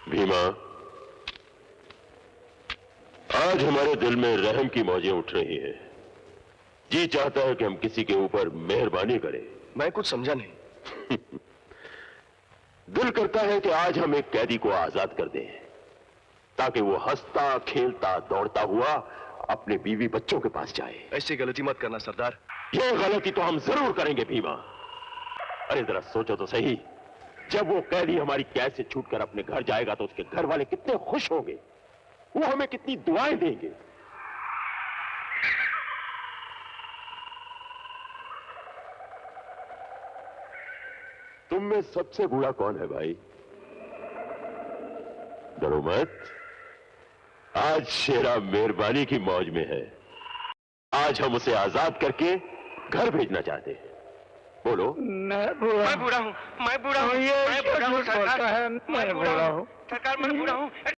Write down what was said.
भीमा, आज हमारे दिल में रहम की मौजें उठ रही हैं। जी चाहता है कि हम किसी के ऊपर मेहरबानी करें। मैं कुछ समझा नहीं। दिल करता है कि आज हम एक कैदी को आजाद कर दें, ताकि वो हंसता खेलता दौड़ता हुआ अपने बीवी बच्चों के पास जाए। ऐसी गलती मत करना सरदार। ये गलती तो हम जरूर करेंगे भीमा। अरे जरा सोचो तो सही, जब वो कैदी हमारी कैद से छूटकर अपने घर जाएगा तो उसके घर वाले कितने खुश होंगे, वो हमें कितनी दुआएं देंगे। तुम में सबसे बूढ़ा कौन है भाई? डरो मत, आज शेरा मेहरबानी की मौज में है। आज हम उसे आजाद करके घर भेजना चाहते हैं। बोलो। मैं बूढ़ा हूँ, मैं बूढ़ा हूँ, मैं बूढ़ा हूँ, सरकार, मैं बूढ़ा हूँ, सरकार, मैं बूढ़ा हूँ।